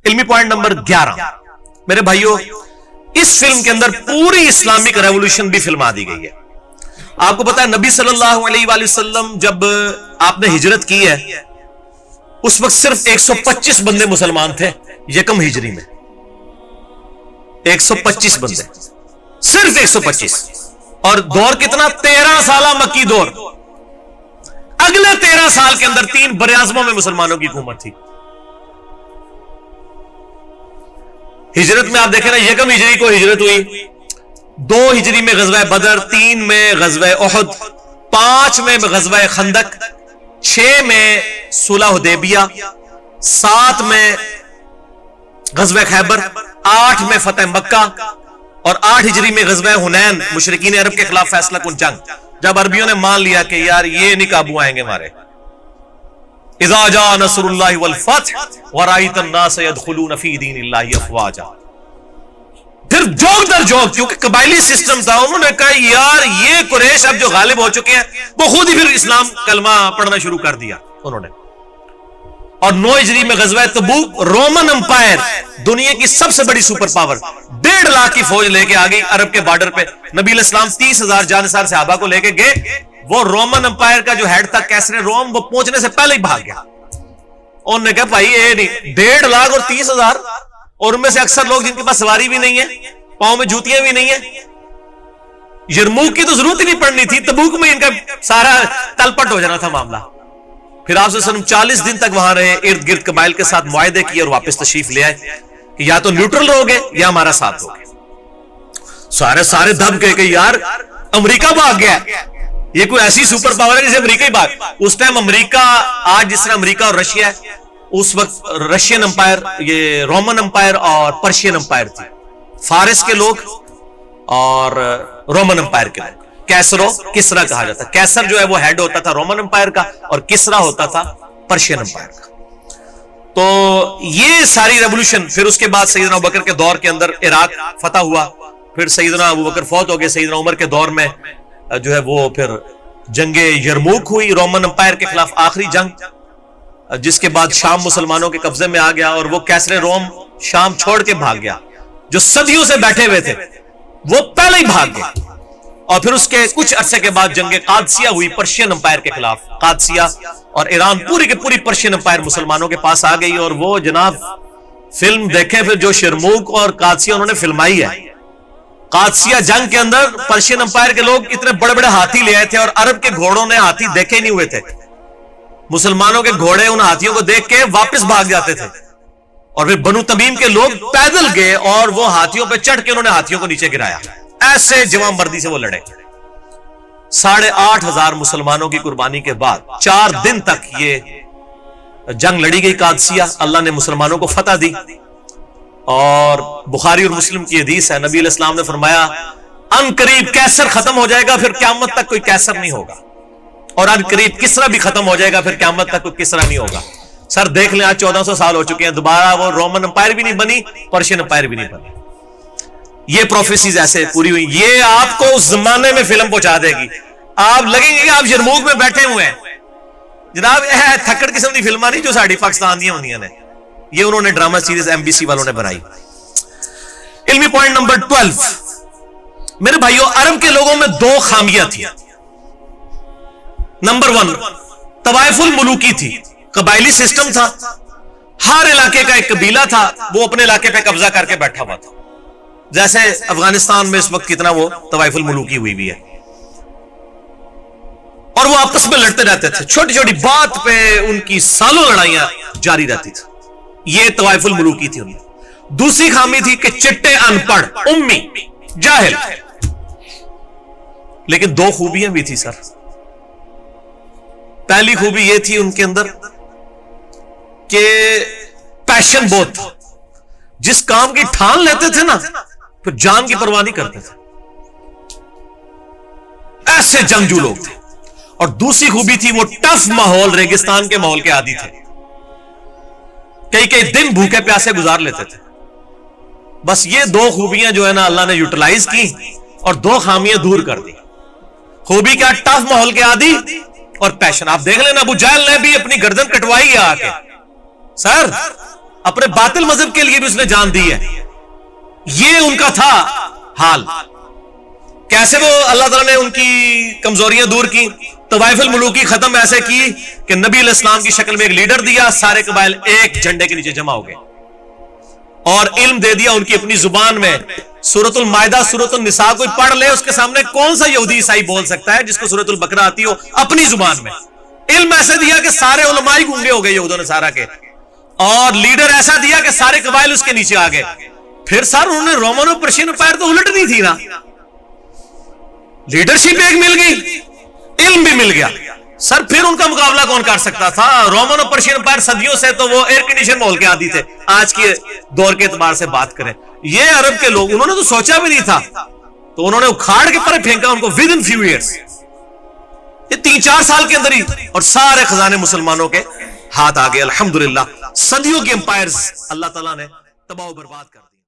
علمی point number 11، میرے بھائیوں اس فلم کے اندر پوری اسلامک ریولوشن بھی فلما دی گئی ہے. آپ کو پتا ہے نبی صلی اللہ علیہ وآلہ وسلم جب آپ نے ہجرت کی ہے اس وقت صرف 125 بندے مسلمان تھے. یکم ہجری میں 125 بندے، صرف 125. اور دور کتنا؟ 13 سالہ مکی دور. اگلے 13 سال کے اندر 3 براعظموں میں مسلمانوں کی حکومت تھی. ہجرت میں آپ دیکھیں نا، یکم ہجری کو ہجرت ہوئی، 2 ہجری میں غزوہ بدر، 3 میں غزوہ احد، 5 میں غزوہ خندق، 6 میں صلح حدیبیہ، 7 میں غزوہ خیبر، 8 میں فتح مکہ، اور 8 ہجری میں غزوہ حنین، مشرکین عرب کے خلاف فیصلہ کن جنگ، جب عربیوں نے مان لیا کہ یار یہ نہیں قابو آئیں گے ہمارے. اذا جاء نصر اللہ والفتح ورأیت الناس يدخلون فی دین اللہ افواجا. پھر جوک در جوک، کیونکہ قبائلی سسٹم تھا، انہوں نے کہا یار یہ قریش اب جو غالب ہو چکے ہیں، وہ خود ہی پھر اسلام کلمہ پڑھنا شروع کر دیا انہوں نے. اور 9 ہجری میں غزوہ تبوک، رومن امپائر دنیا کی سب سے بڑی سپر پاور 1.5 لاکھ کی فوج لے کے آ گئی عرب کے بارڈر پہ. نبی علیہ السلام 30,000 جانثار صحابہ کو لے کے گئے. وہ رومن امپائر کا جو ہیڈ تھا کیسر روم، وہ پہنچنے سے پہلے ہی بھاگ گیا. انہوں نے کہا بھائی یہ نہیں، 1.5 لاکھ اور 30,000، اور ان میں سے اکثر لوگ جن کے پاس سواری بھی نہیں ہے، پاؤں میں جوتیاں بھی نہیں ہیں. یرموک کی تو ضرورت ہی نہیں پڑنی تھی، تبوک میں ان کا سارا تلپٹ ہو جانا تھا معاملہ. پھر آپ صلی اللہ علیہ وسلم 40 دن تک وہاں رہے، ارد گرد قبائل کے ساتھ معاہدے کیے اور واپس تشریف لے آئے کہ یا تو نیوٹرل رہوگے یا ہمارا ساتھ ہوگے. سارے دب گئے کہ یار امریکہ بھاگ گیا، یہ کوئی ایسی سپر پاور ہے جسے امریکہ ہی بھاگ. اس ٹائم امریکہ، آج جس طرح امریکہ اور رشیا ہے، اس وقت رشین امپائر، یہ رومن امپائر اور پرشین امپائر تھی. فارس کے لوگ اور رومن امپائر کے لوگ. کیسرو کسرا کہا جاتا ہے. کیسر جو ہے وہ ہیڈ ہوتا تھا رومن امپائر کا، اور کسرا ہوتا تھا پرشین امپائر کا. تو یہ ساری ریولوشن، پھر اس کے بعد سیدنا ابوبکر کے دور کے اندر عراق فتح ہوا. پھر سیدنا ابوبکر فوت ہو گئے. سیدنا عمر کے دور میں جو ہے وہ پھر جنگ یرموک ہوئی رومن امپائر کے خلاف، آخری جنگ، جس کے بعد شام مسلمانوں کے قبضے میں آ گیا اور وہ کیسر روم شام چھوڑ کے بھاگ گیا. جو صدیوں سے بیٹھے ہوئے تھے وہ پہلے ہی بھاگ گئے. اور پھر اس کے کچھ عرصے کے بعد جنگ قادسیہ ہوئی پرشین امپائر کے خلاف. قادسیہ اور ایران پوری کے پوری پرشین امپائر مسلمانوں کے پاس آ گئی. اور وہ جناب فلم دیکھیں پھر جو شرموک اور قادسیہ انہوں نے فلمائی ہے. قادسیہ جنگ کے اندر پرشین امپائر کے لوگ اتنے بڑے بڑے ہاتھی لے آئے تھے اور عرب کے گھوڑوں نے ہاتھی دیکھے نہیں ہوئے تھے. مسلمانوں کے گھوڑے ان ہاتھیوں کو دیکھ کے واپس بھاگ جاتے تھے. اور پھر بنو تمیم کے لوگ پیدل گئے اور وہ ہاتھیوں پہ چڑھ کے انہوں نے ہاتھیوں کو نیچے گرایا. ایسے جوان مردی سے وہ لڑے. 8,500 مسلمانوں کی قربانی کے بعد 4 دن تک یہ جنگ لڑی گئی قادسیہ. اللہ نے مسلمانوں کو فتح دی. اور بخاری اور مسلم کی حدیث ہے، نبی علیہ السلام نے فرمایا ان قریب کیسر ختم ہو جائے گا، پھر قیامت تک کوئی کیسر نہیں ہوگا. اور ان قریب کسرا بھی ختم ہو جائے گا، پھر قیامت تک کوئی کسرا نہیں ہوگا. سر دیکھ لیں آج 1400 سال ہو چکے ہیں، دوبارہ وہ رومن امپائر بھی نہیں بنی، پرشین امپائر بھی نہیں بنی. یہ پروفیسیز ایسے پوری ہوئی. یہ آپ کو اس زمانے میں فلم پہنچا دے گی. آپ لگیں گے کہ آپ یرموک میں بیٹھے ہوئے ہیں. جناب تھکڑ قسم کی فلمیں نہیں جو ساڑی پاکستان دیا ہوندیاں نے، یہ انہوں نے ڈرامہ سیریز MBC والوں نے بنائی. علمی پوائنٹ نمبر 12، میرے بھائیوں عرب کے لوگوں میں 2 خامیاں تھیں. نمبر 1 طوائف الملوکی تھی. قبائلی سسٹم تھا، ہر علاقے کا ایک قبیلہ تھا، وہ اپنے علاقے پہ قبضہ کر کے بیٹھا ہوا تھا. جیسے افغانستان میں اس وقت کتنا وہ طوائف الملوکی ہوئی بھی ہے. اور وہ آپس میں لڑتے رہتے تھے، چھوٹی چھوٹی بات پہ ان کی سالوں لڑائیاں جاری رہتی تھی. یہ طوائف الملوکی تھی. ان دوسری خامی تھی کہ چٹے ان پڑھ، امی، جاہل. لیکن 2 خوبیاں بھی تھی سر. پہلی خوبی یہ تھی ان کے اندر کہ پیشن بہت تھا. جس کام کی ٹھان لیتے تھے نا، پھر جان کی پرواہ نہیں کرتے تھے. ایسے جنگجو لوگ تھے. اور دوسری خوبی تھی وہ ٹف ماحول، ریگستان کے ماحول کے عادی تھے. کئی دن بھوکے پیاسے گزار لیتے تھے. بس یہ 2 خوبیاں جو ہے نا اللہ نے یوٹیلائز کی اور 2 خامیاں دور کر دی. خوبی کیا؟ ٹف ماحول کے عادی اور پیشن. آپ دیکھ لینا ابو جہل نے بھی اپنی گردن کٹوائی ہے آ کے. سر اپنے باطل مذہب کے لیے بھی اس نے جان دی ہے. یہ ان کا تھا حال. کیسے وہ اللہ تعالیٰ نے ان کی کمزوریاں دور کی, طوائف الملوکی ختم ایسے کی کہ نبی علیہ السلام کی شکل میں ایک لیڈر دیا, سارے قبائل ایک جھنڈے کے نیچے جمع ہو گئے, اور علم دے دیا ان کی اپنی زبان میں. سورۃ المائدہ سورۃ النساء کوئی پڑھ لے, اس کے سامنے کون سا یہودی عیسائی بول سکتا ہے جس کو سورۃ البقرہ آتی ہو اپنی زبان میں. علم ایسے دیا کہ سارے علماء ہی گونگے ہو گئے یہود و نصارہ کے, اور لیڈر ایسا دیا کہ سارے قبائل اس کے نیچے آ گئے. پھر سر انہوں نے رومن اور پرشین امپائر تو الٹنی تھی نا, لیڈرشپ ایک مل گئی, علم بھی مل گیا. سر پھر ان کا مقابلہ کون کر سکتا تھا؟ رومن اور پرشین امپائر صدیوں سے تو وہ ایئر کنڈیشن ماحول کے عادی تھے. آج کے دور کے اعتبار سے بات کریں, یہ عرب کے لوگ انہوں نے تو سوچا بھی نہیں تھا, تو انہوں نے اکھاڑ کے پر پھینکا ان کو ود ان فیو ایئرس. یہ 3-4 سال کے اندر ہی اور سارے خزانے مسلمانوں کے ہاتھ آ گئے. الحمدللہ صدیوں کے امپائرز اللہ تعالیٰ نے تباہ و برباد کر